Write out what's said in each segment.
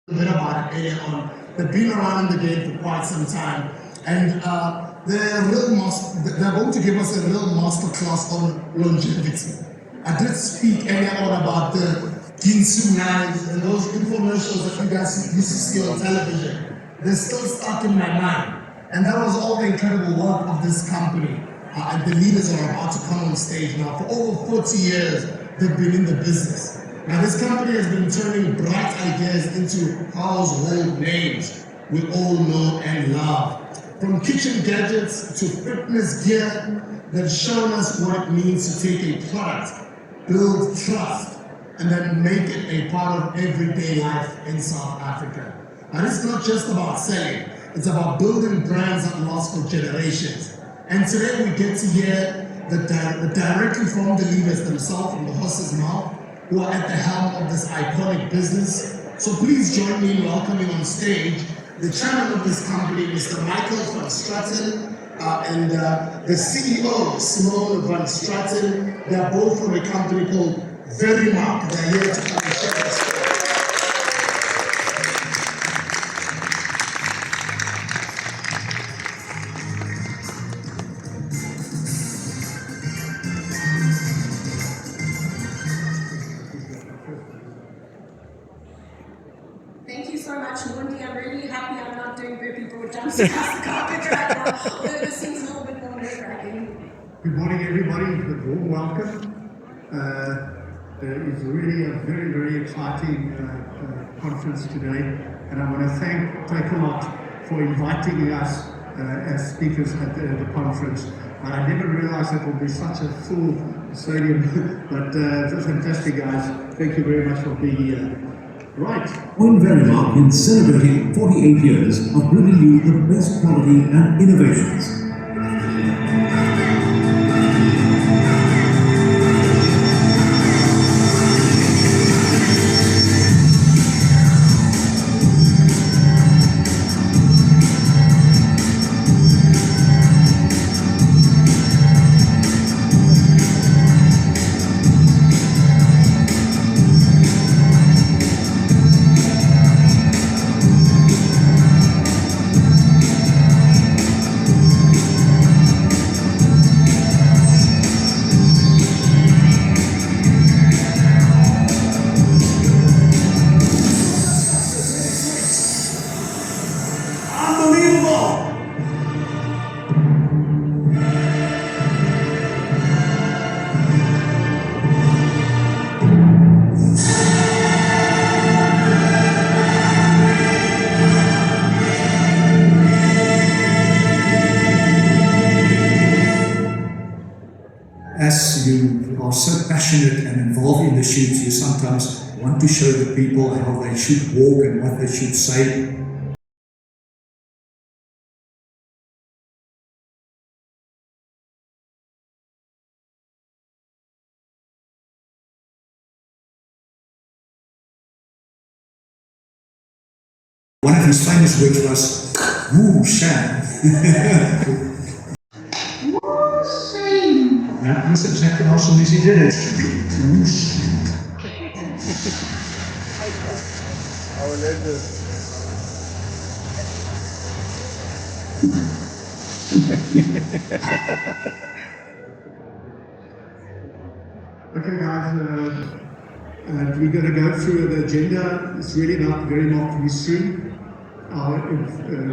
A bit about it earlier on. They've been around in the game for quite some time, and they're going to give us a real masterclass on longevity. I did speak earlier on about the Ginsu knives and those infomercials that you guys used to see on television. They're still stuck in my mind, and that was all the incredible work of this company. And the leaders are about to come on stage now. For over 40 years, they've been in the business. Now, this company has been turning bright ideas into household names we all know and love. From kitchen gadgets to fitness gear, they've shown us what it means to take a product, build trust, and then make it a part of everyday life in South Africa. And it's not just about selling, it's about building brands that last for generations. And today we get to hear directly from the leaders themselves, from the horse's mouth, who are at the helm of this iconic business. So please join me in welcoming on stage the chairman of this company, Mr. Michael van Straten, and the CEO, Simone van Straten. They are both from a company called Verimark. They're here to come and share their story. Thank you so much, Mundi. I'm really happy I'm not doing burpee broad jumps across the carpet right now, although this seems a little bit more nerve-wracking. Good morning, everybody. A warm welcome. It's really a very, very exciting conference today, and I want to thank Takealot for inviting us as speakers at the conference. I never realized it would be such a full stadium, but it's fantastic, guys. Thank you very much for being here. Right. On Verimark in celebrating 48 years of bringing you the best quality and innovations. As you are so passionate and involved in the shoots, you sometimes want to show the people how they should walk and what they should say. One of his famous words was, "Woo Shan." Ja, dat is exactly how somebody did it. Okay, guys, we're going to go through the agenda. It's really not very long history.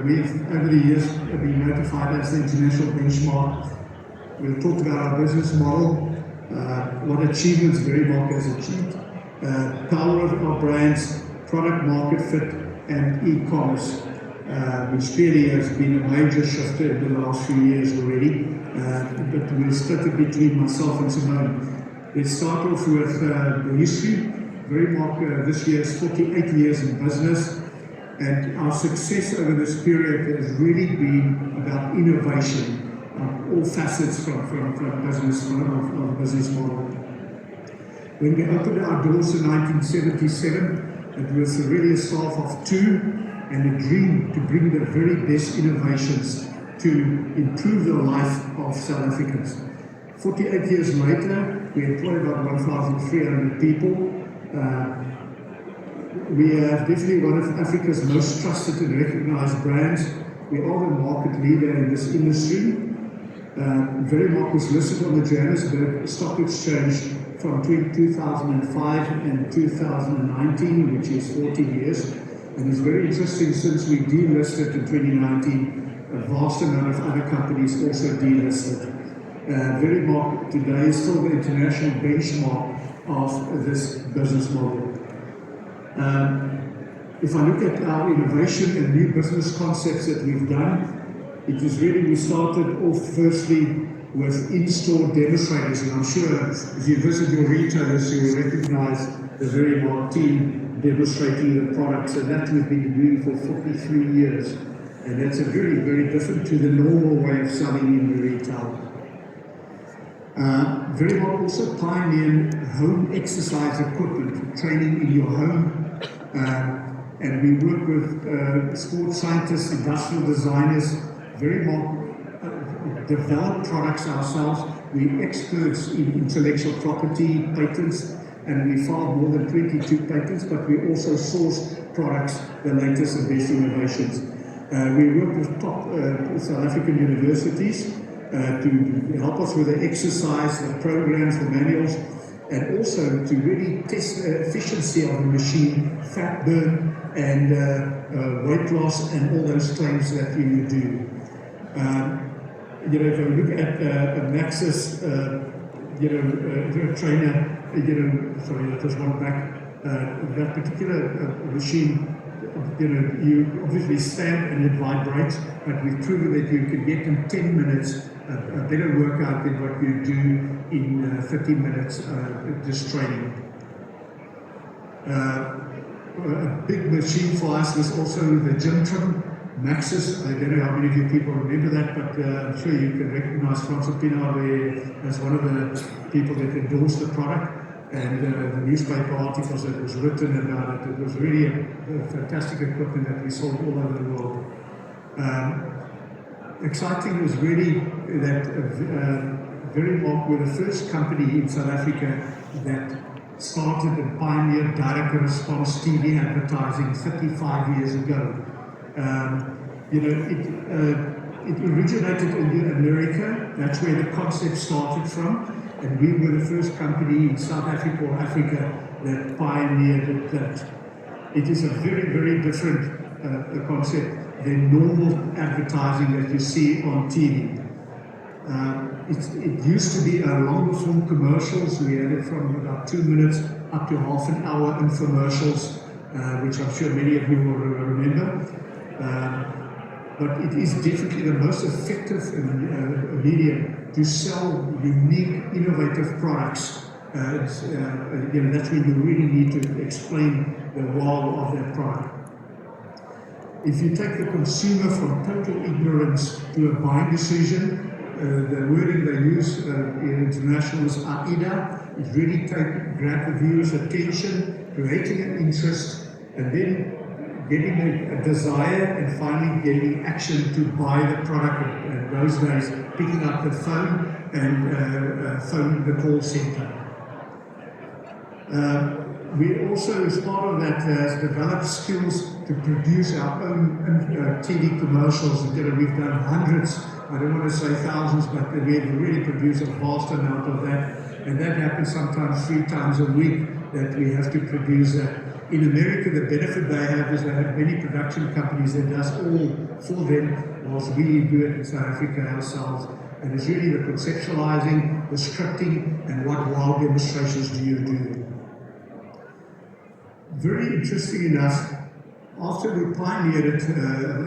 We've, over the years, been notified as the international benchmark. We've talked about our business model, what achievements Verimark has achieved, power of our brands, product market fit, and e-commerce, which clearly has been a major shift in the last few years already. But we'll split it between myself and Simone. Let's start off with the history. Verimark this year is 48 years in business, and our success over this period has really been about innovation. All facets from business, from the business model. When we opened our doors in 1977, it was really a staff of 2 and a dream to bring the very best innovations to improve the life of South Africans. 48 years later, we employ about 1,300 people. We have definitely one of Africa's most trusted and recognized brands. We are the market leader in this industry. Verimark was listed on the Johannesburg Stock Exchange from 2005 and 2019, which is 14 years. And it's very interesting, since we delisted in 2019, a vast amount of other companies also delisted. Verimark today is still the international benchmark of this business model. If I look at our innovation and new business concepts that we've done, it is really, we started off firstly with in-store demonstrators, and I'm sure if you visit your retailers, you will recognize the Verimark team demonstrating the products, and that we've been doing for 43 years. And that's a very, very different to the normal way of selling in retail. Verimark also pioneered home exercise equipment, training in your home. And we work with sports scientists, industrial designers. Verimark develop products ourselves. We're experts in intellectual property, patents, and we filed more than 22 patents, but we also source products, the latest and best innovations. We work with top South African universities to help us with the exercise, the programs, the manuals, and also to really test the efficiency of the machine, fat burn, and weight loss, and all those claims that you do. If you look at Maxis, trainer, sorry, that was one back. That particular machine, you obviously stand and it vibrates, but we've proven that you can get in 10 minutes a better workout than what you do in 15 minutes just training. A big machine for us was also the gym trim. Maxis, I don't know how many of you people remember that, but I'm sure you can recognize Francois Pinaar as one of the people that endorsed the product, and the newspaper articles that was written about it. It was really a fantastic equipment that we sold all over the world. Exciting was really that Verimark were the first company in South Africa that started and pioneered direct response TV advertising 35 years ago. It originated in America. That's where the concept started from, and we were the first company in South Africa or Africa that pioneered that. It is a very, very different concept than normal advertising that you see on TV. It used to be a longer form commercials. We had it from about 2 minutes up to half an hour infomercials, which I'm sure many of you will remember. But it is definitely the most effective medium to sell unique, innovative products. That's when you really need to explain the wow of that product. If you take the consumer from total ignorance to a buying decision, the wording they use in international is AIDA. It really grab the viewer's attention, creating an interest, and then getting a desire, and finally getting action to buy the product. In those days, picking up the phone and phone the call center. We also, as part of that, has developed skills to produce our own TV commercials. We've done hundreds, I don't want to say thousands, but we have really produced a vast amount of that. And that happens sometimes 3 times a week that we have to produce that. In America, the benefit they have is they have many production companies that does all for them, whilst we do it in South Africa ourselves. And it's really the conceptualizing, the scripting, and what wow demonstrations do you do. Very interesting enough, after we pioneered it,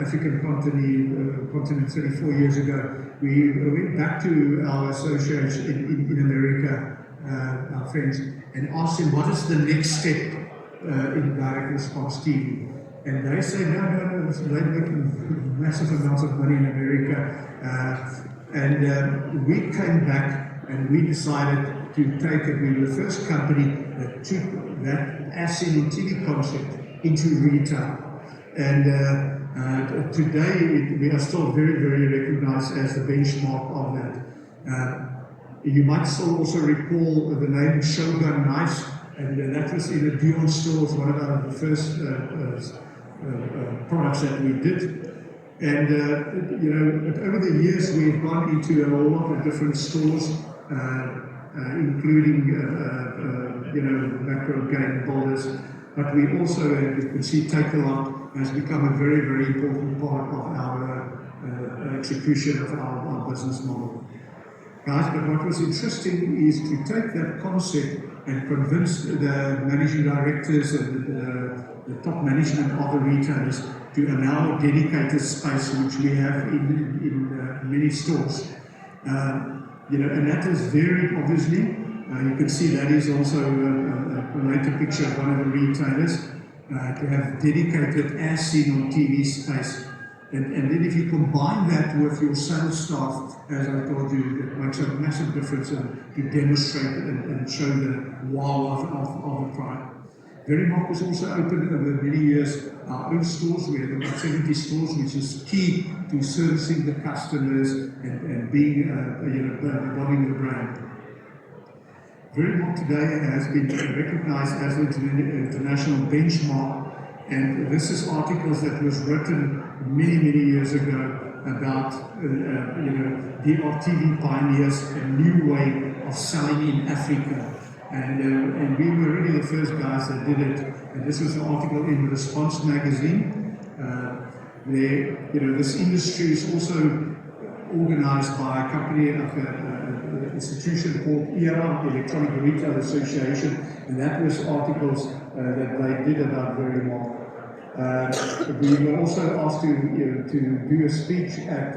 African continent 34 years ago, we went back to our associates in America, our friends, and asked them, what is the next step in direct response TV? And they say, no, they're making massive amounts of money in America. And we came back and we decided to take it. We were the first company that took that asset and TV concept into retail. And today we are still very, very recognized as the benchmark of that. You might still also recall the name Shogun knives. and that was in a Dion store, one of our first products that we did. And over the years we've gone into a lot of different stores, including macro game builders. But we also, you can see, Takealot has become a very, very important part of our execution of our business model. Guys, but what was interesting is to take that concept and convince the managing directors and the top management of the retailers to allow a dedicated space, which we have in many stores. And that is very obviously, you can see that is also a later picture of one of the retailers, to have dedicated as seen on TV space. And then if you combine that with your sales staff, as I told you, it makes a massive difference to demonstrate and show the wow of the product. Verimark has also opened over many years our own stores. We have about 70 stores, which is key to servicing the customers and being, building the brand. Verimark today has been recognized as an international benchmark, and this is articles that was written many, many years ago about, DRTV pioneers, a new way of selling in Africa. And we were really the first guys that did it. And this was an article in Response magazine. This industry is also organized by a company, an institution called ERA, Electronic Retail Association, and that was articles that they did about Verimark. We were also asked to do a speech at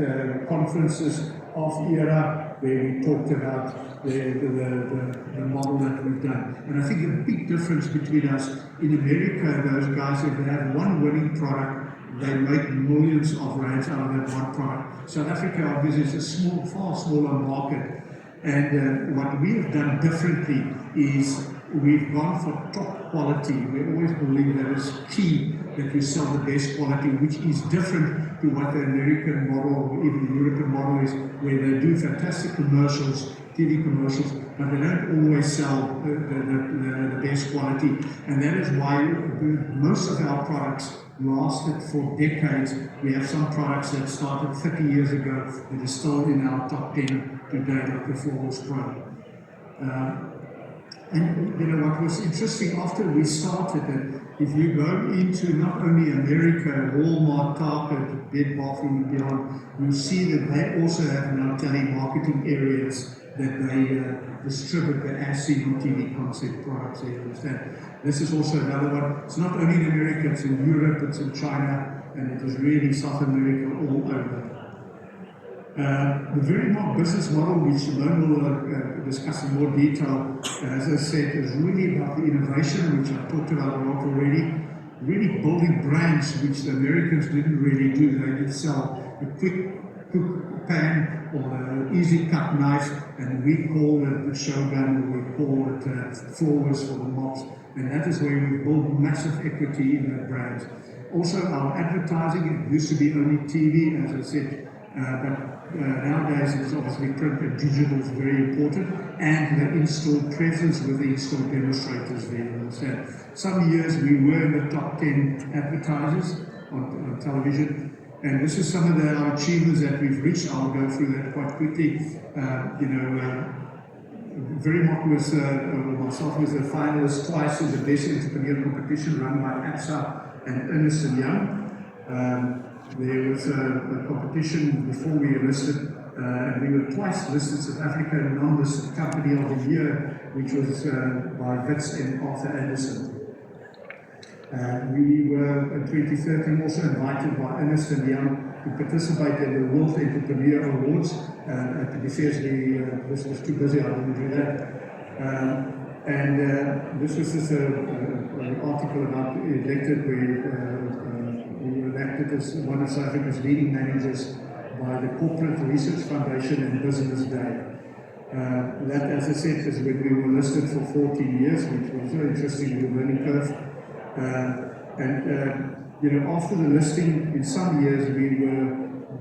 conferences of ERA, where we talked about the model that we've done. And I think a big difference between us, in America, those guys, if they have one winning product, they make millions of rands out of that one product. South Africa, obviously, is a far smaller market. And what we have done differently is we've gone for top quality. We always believe that it's key that we sell the best quality, which is different to what the American model or even the European model is, where they do fantastic commercials, TV commercials, but they don't always sell the best quality. And that is why most of our products lasted for decades. We have some products that started 30 years ago that are still in our top 10 today, like the Forward Pro. And what was interesting after we started it, if you go into not only America, Walmart, Target, Bed Bath & Beyond, you see that they also have now telemarketing areas that they distribute the as seen on TV concept products. You understand? This is also another one. It's not only in America, it's in Europe, it's in China, and it is really South America all over. The Verimark business model, which Lone will discuss in more detail, as I said, is really about the innovation, which I've talked about a lot already. Really building brands, which the Americans didn't really do. They did sell a quick cook pan or an easy cut knife, and we call it the Shogun, or we call it floors for the mops. And that is where we build massive equity in the brands. Also, our advertising, it used to be only TV, as I said, but nowadays it's obviously print and digital is very important, and the in-store presence with the in-store demonstrators very understand. Some years we were in the top 10 advertisers on television, and this is some of our achievements that we've reached. I'll go through that quite quickly. Verimark was, myself was a finalist twice in the Best Entrepreneur competition run by AXA and Ernst & Young. There was a competition before we enlisted, and we were twice listed South African non-listed company of the year, which was by Wits and Arthur Anderson. We were in 2013 also invited by Ernst & Young to participate in the World Entrepreneur Awards. To be fair, this was too busy, I didn't do that. This was just an article about elected where we were elected as one of South Africa's leading managers by the Corporate Research Foundation and Business Day. That, as I said, is when we were listed for 14 years, which was very interesting, the learning curve. After the listing, in some years we were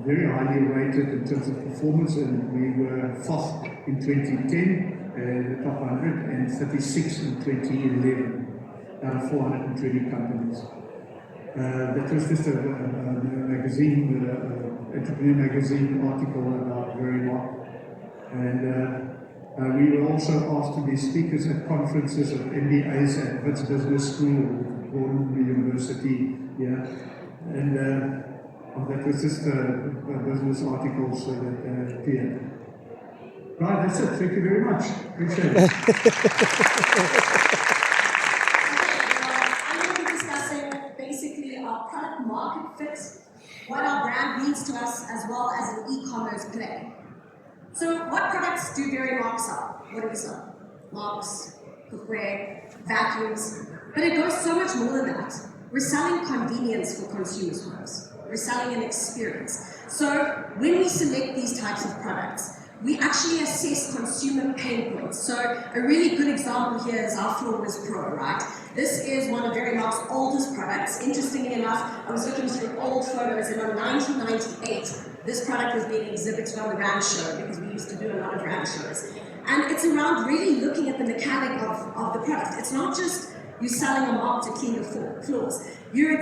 very highly rated in terms of performance, and we were fourth in 2010. the top 100, and 36 in 2011 out of 420 companies. That was just a magazine, entrepreneur magazine article about Verimark. And we were also asked to be speakers at conferences of MBAs at Wits Business School, Gordon University, and that was just business articles that appeared. Right, that's it. Thank you very much. Appreciate it. I'm going to be discussing basically our product market fit, what our brand means to us, as well as an e-commerce play. So what products do Verimark sell? What do we sell? Mops, cookware, vacuums. But it goes so much more than that. We're selling convenience for consumers' homes. We're selling an experience. So when we select these types of products, we actually assess consumer pain points. So a really good example here is our Floorless Pro, right? This is one of Verimark's oldest products. Interestingly enough, I was looking through old photos, and in 1998, this product was being exhibited on the Rand show, because we used to do a lot of Rand shows. And it's around really looking at the mechanic of the product. It's not just you selling a mop to clean your floors. You're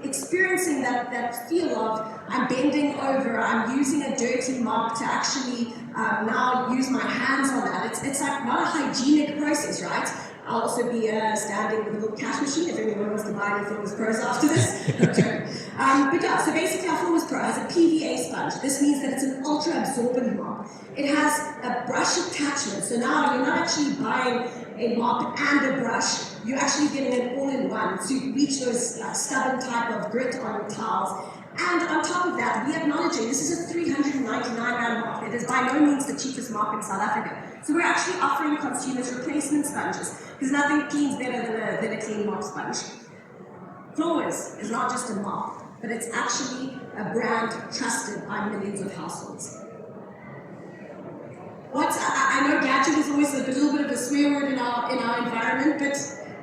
experiencing that feel of, I'm bending over, I'm using a dirty mop to actually now use my hands on that. It's like not a hygienic process, right? I'll also be standing with a little cash machine if anyone wants to buy any Floorless Pros after this. But yeah, so basically our Floorless Pro has a PVA sponge. This means that it's an ultra-absorbent mop. It has a brush attachment, so now you're not actually buying a mop and a brush, you're actually getting it all in one, so you can reach those stubborn type of grit on your tiles. And on top of that, we acknowledging this is a 399 Rand mop. It is by no means the cheapest mop in South Africa. So we're actually offering consumers replacement sponges, because nothing cleans better than a clean mop sponge. Floorless is not just a mop, but it's actually a brand trusted by millions of households. I know gadget is always a little bit of a swear word in our environment, but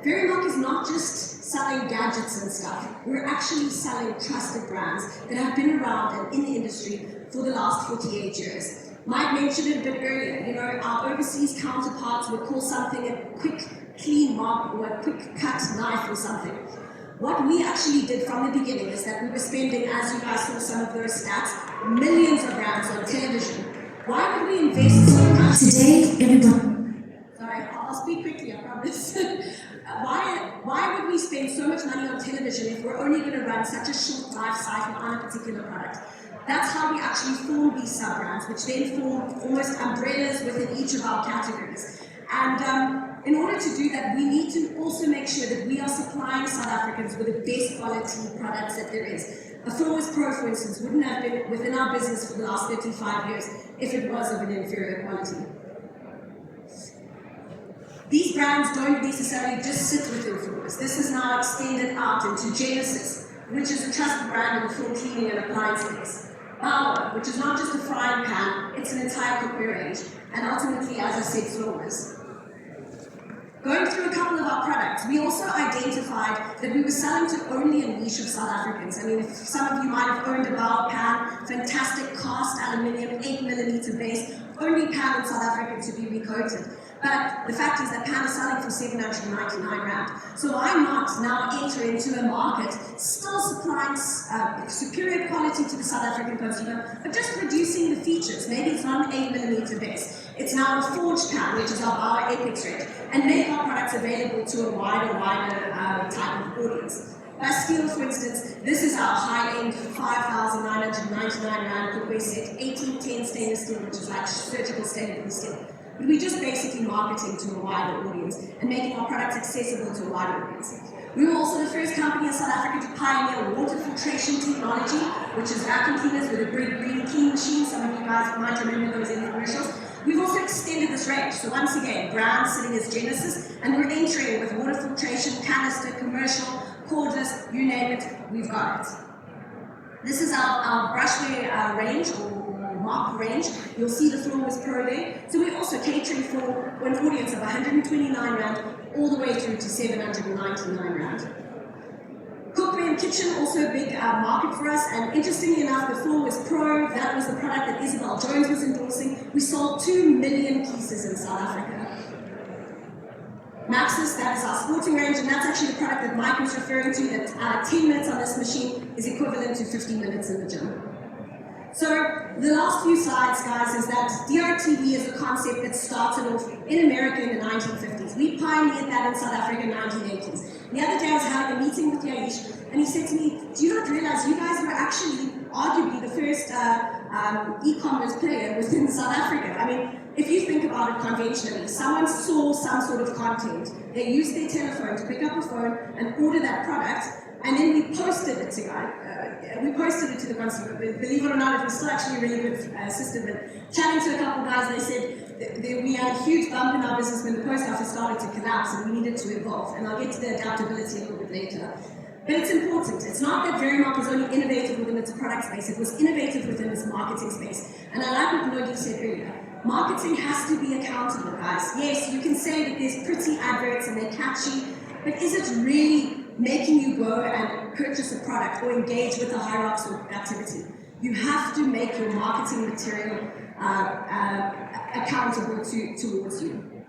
Verimark is not just selling gadgets and stuff. We're actually selling trusted brands that have been around and in the industry for the last 48 years. Mike mentioned it a bit earlier, you know, our overseas counterparts would call something a quick clean mop or a quick cut knife or something. What we actually did from the beginning is that we were spending, as you guys saw some of those stats, millions of rands on television. Why would we invest so much? Today, everyone. Sorry, I'll speak quickly, I promise. Why would we spend so much money on television if we're only going to run such a short life cycle on a particular product? That's how we actually form these sub-brands, which then form almost umbrellas within each of our categories. And in order to do that, we need to also make sure that we are supplying South Africans with the best quality products that there is. A Floorless Pro, for instance, wouldn't have been within our business for the last 35 years if it was of an inferior quality. These brands don't necessarily just sit within Floorless. This is now extended out into Genesis, which is a trusted brand in the full cleaning and appliance space. Bauer, which is not just a frying pan, it's an entire cookware range. And ultimately, as I said, Floorless. Going through a couple of our products, we also identified that we were selling to only a niche of South Africans. I mean, if some of you might have owned a Bauer pan, fantastic cast aluminium, 8mm base, only pan in South Africa to be recoated. But the fact is that pan is selling for 799 Rand. So why not now enter into a market still supplying superior quality to the South African consumer, but just reducing the features? Maybe it's not an 8mm base. It's now a forged pan, which is our Bauer Apex range, and make our products available to a wider type of audience. Bastille, for instance, this is our high-end 5,999 Rand cookware set, 1810 stainless steel, which is like surgical stainless steel. But we're just basically marketing to a wider audience and making our products accessible to a wider audience. We were also the first company in South Africa to pioneer water filtration technology, which is vacuum cleaners with a big green clean machine. Some of you guys might remember those infomercials. We've also extended this range. So once again, brand sitting as Genesis, and we're entering with water filtration, canister, commercial, cordless, you name it, we've got it. This is our brushware range, or mop range. You'll see the Floorless Pro there. So we're also catering for an audience of 129 Rand all the way through to 799 Rand. Cookware Home kitchen, also a big market for us, and interestingly enough, before was Pro, that was the product that Isabel Jones was endorsing. We sold 2 million pieces in South Africa. Maxis, that is our sporting range, and that's actually the product that Mike was referring to, that 10 minutes on this machine is equivalent to 50 minutes in the gym. So the last few slides, guys, is that DRTV is a concept that started off in America in the 1950s. We pioneered that in South Africa in the 1980s. The other day I was having a meeting with Yaish, and he said to me, do you not realize you guys were actually arguably the first e-commerce player within South Africa? I mean, if you think about it conventionally, someone saw some sort of content, they used their telephone to pick up a phone and order that product, and then we posted it to the consumer. Believe it or not, it was still actually a really good system. And chatting to a couple guys, they said we had a huge bump in our business when the post office started to collapse and we needed to evolve. And I'll get to the adaptability a little bit later. But it's important. It's not that Verimark was only innovative within its product space, it was innovative within its marketing space. And I like what Nodi said earlier. Marketing has to be accountable, guys. Yes, you can say that there's pretty adverts and they're catchy, but is it really making you go and purchase a product or engage with a hierarchical activity? You have to make your marketing material accountable towards you.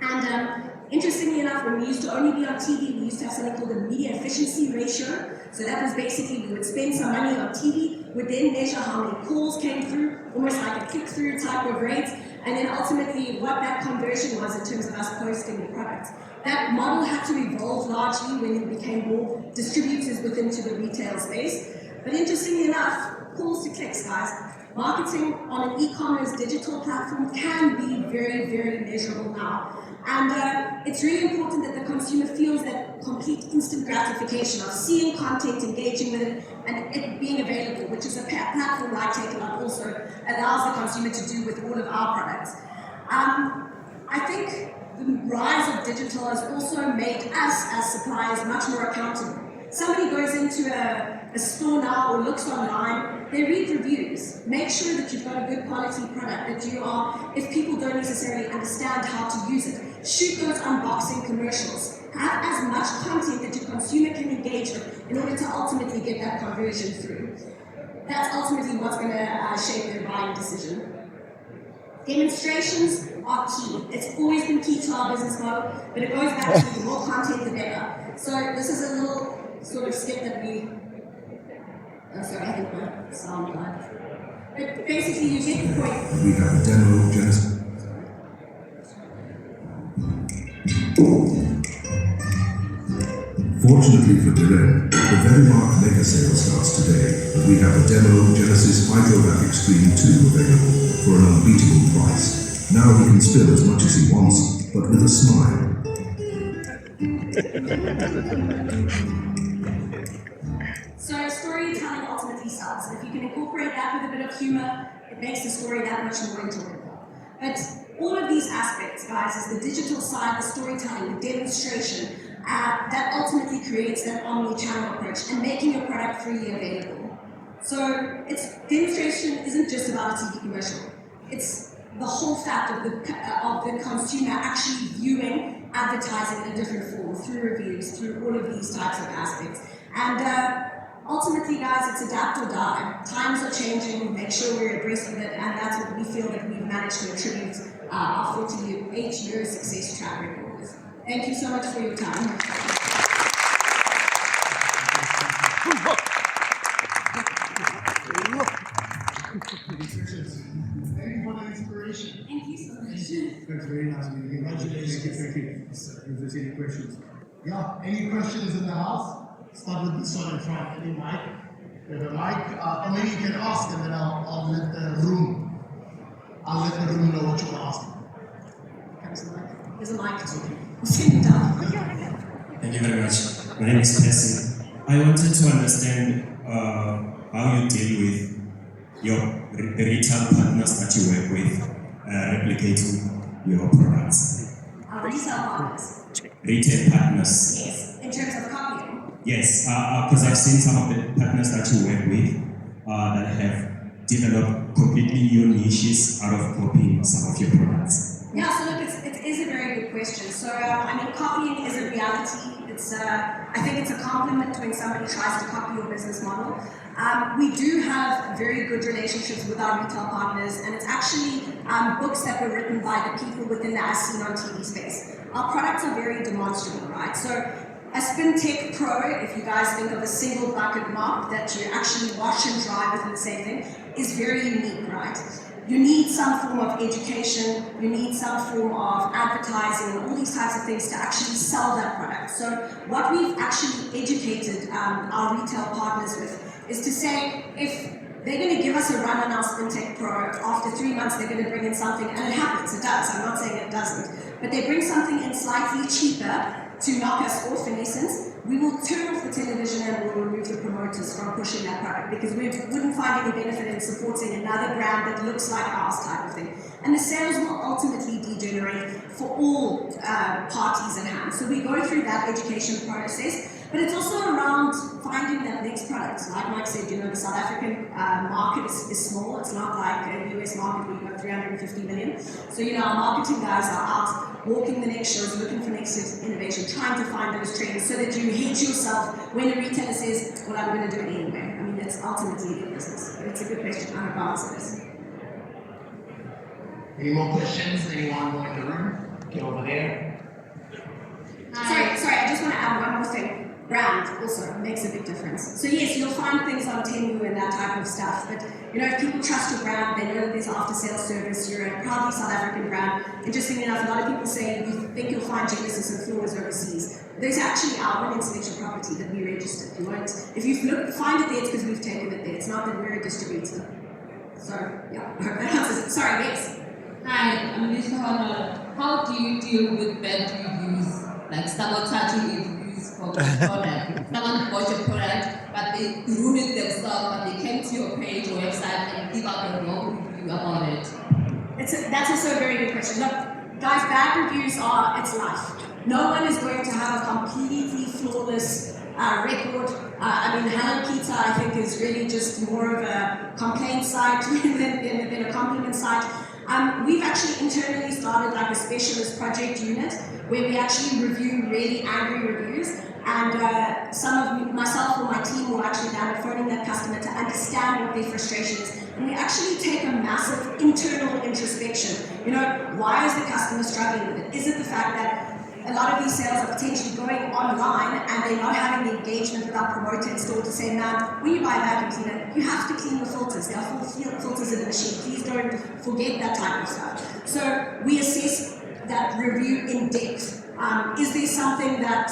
And interestingly enough, when we used to only be on TV, we used to have something called the media efficiency ratio. So that was basically we would spend some money on TV, would then measure how many calls came through, almost like a click-through type of rate, and then ultimately what that conversion was in terms of us posting the product. That model had to evolve largely when it became more distributors within to the retail space. But interestingly enough, calls to clicks, guys. Marketing on an e-commerce digital platform can be very, very measurable now. And it's really important that the consumer feels that complete instant gratification of seeing content, engaging with it, and it being available, which is a platform like Takealot also allows the consumer to do with all of our products. I think the rise of digital has also made us as suppliers much more accountable. Somebody goes into a store now or looks online, they read reviews. Make sure that you've got a good quality product, that you are, if people don't necessarily understand how to use it, shoot those unboxing commercials. Have as much content that your consumer can engage with in order to ultimately get that conversion through. That's ultimately what's going to shape their buying decision. Demonstrations are key. It's always been key to our business model, but it goes back to the more content, the better. So this is a little sort of skip that we... Oh, sorry, I think my sound died. But basically, you get the point. We have a demo of Genesis. Fortunately for Darren, the Verimark mega sale starts today. We have a demo of Genesis Hydrovac Extreme 2 available for an unbeatable price. Now he can spill as much as he wants, but with a smile. So storytelling ultimately sells. If you can incorporate that with a bit of humor, it makes the story that much more enjoyable. But all of these aspects, guys, is the digital side, the storytelling, the demonstration, that ultimately creates that omni-channel approach and making your product freely available. So demonstration isn't just about a TV commercial. It's the whole fact of the consumer actually viewing advertising in a different form, through reviews, through all of these types of aspects. And ultimately, guys, it's adapt or die. Times are changing, make sure we're abreast of it, and that's what we feel that we've managed to attribute our 48-year success track record with. Thank you so much for your time. Thank you for the inspiration. Thank you so much. That's very nice. Congratulations. Thank you. If there's any questions. Yeah, any questions in the house? Start with this one in front. Any mic? We have a mic. Or maybe you can ask and then I'll let the room know what you want to ask. Comes the mic. There's a mic. Sit down. Thank you very much. My name is Percy. I wanted to understand how you deal with the retail partners that you work with replicating your products. Our resale partners. Retail partners. Yes. In terms of copying. Yes, because I've seen some of the partners that you work with that have developed completely new niches out of copying some of your products. Yeah, so look, it is a very good question. So, I mean, copying is a reality. It's, I think it's a compliment when somebody tries to copy your business model. We do have very good relationships with our retail partners, and it's actually books that were written by the people within the As Seen on TV space. Our products are very demonstrable, right? So, a Spin Tech Pro, if you guys think of a single bucket mop that you actually wash and dry within the same thing, is very unique, right? You need some form of education, you need some form of advertising, and all these types of things to actually sell that product. So what we've actually educated our retail partners with is to say, if they're going to give us a run on our Spin Tech Pro, after 3 months they're going to bring in something, and it happens, it does, I'm not saying it doesn't, but they bring something in slightly cheaper to knock us off, in essence, we will turn off the television and we'll remove the promoters from pushing that product, because we wouldn't find any benefit in supporting another brand that looks like ours type of thing. And the sales will ultimately degenerate for all parties in hand. So we go through that education process, but it's also around finding that next product. Like Mike said, the South African market is small. It's not like a US market where you've got 350 million. So, our marketing guys are out walking the next shows, looking for next innovation, trying to find those trends so that you hedge yourself when a retailer says, well, I'm going to do it anyway. I mean, that's ultimately their business. But it's a good question. I hope I answered this. Any more questions? Anyone in the room? Get over there. Sorry, I just want to add one more thing. Brand also makes a big difference. So yes, you'll find things on Temu and that type of stuff, but if people trust your brand, they know that there's after-sales service, you're a proudly South African brand. Interestingly enough, a lot of people say you think you'll find Genesis and floors overseas. There's actually our own intellectual property that we registered. If you find it there, it's because we've taken it there. It's not that we're a distributor. So yeah, I hope that answers it. Sorry, yes. Hi, I'm Lisa Honor. How do you deal with bad reviews, like sabotaging reviews for the product? Someone bought your product, but they ruined it themselves, but they came to your page or website and give out a wrong review about it. That's also a very good question. Look, guys, bad reviews it's life. No one is going to have a completely flawless record. Hello Pizza, I think, is really just more of a complaint site than a compliment site. We've actually internally started like a specialist project unit where we actually review really angry reviews, and myself or my team will actually down and phoning that customer to understand what their frustration is. And we actually take a massive internal introspection. Why is the customer struggling with it? Is it the fact that a lot of these sales are potentially going online and they're not having the engagement with our promoter in store to say, man, when you buy a vacuum cleaner, you have to clean the filters. There are filters in the machine. Please don't forget that type of stuff. So we assess that review in depth. Is there something that,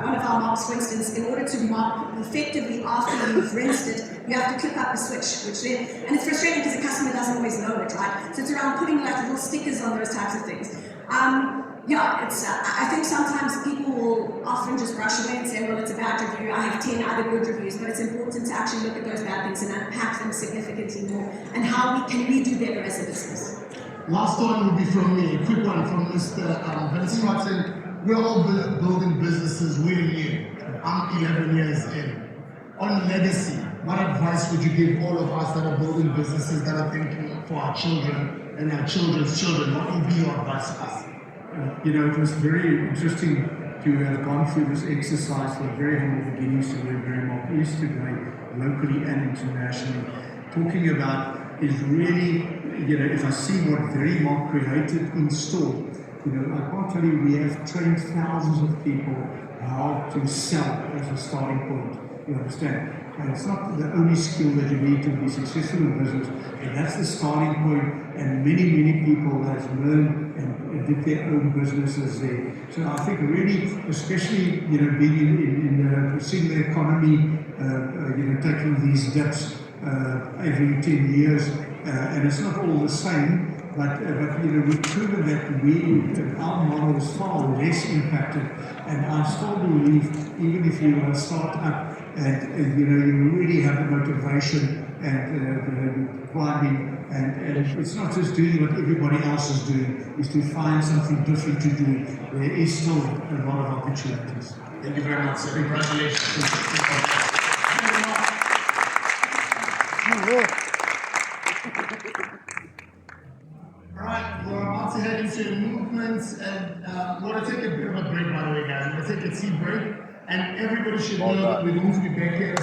one of our mops, for instance, in order to mop effectively after you've rinsed it, you have to click up a switch, and it's frustrating because the customer doesn't always know it, right? So it's around putting like little stickers on those types of things. I think sometimes people will often just brush away and say, well, it's a bad review, I have 10 other good reviews, but it's important to actually look at those bad things and unpack them significantly more, and how can we do better as a business. Last one will be from me, a quick one from Mr. Vince Martin. We're all building businesses, we're new. I'm 11 years in. On legacy, what advice would you give all of us that are building businesses, that are thinking for our children and our children's children? What would be your advice to us? It was very interesting to have gone through this exercise from very humble beginnings to where Verimark is today, locally and internationally. Talking about is really, if I see what Verimark created in store, I can't tell you, we have trained thousands of people how to sell as a starting point. You understand? And it's not the only skill that you need to be successful in business, but that's the starting point, and many people have learned and did their own businesses there. So I think really, especially, being seeing the economy, taking these dips every 10 years, and it's not all the same, but we've proven that our model is far less impacted, and I still believe, even if you are a start-up, and you really have the motivation and climbing, and it's not just doing what everybody else is doing, is to find something different to do. There is still a lot of opportunities. Thank you very much, sir. Congratulations. All right, compliments, and we're going to take a bit of a break, by the way, guys. We're going to take a tea break, and everybody should know that we're going to be back here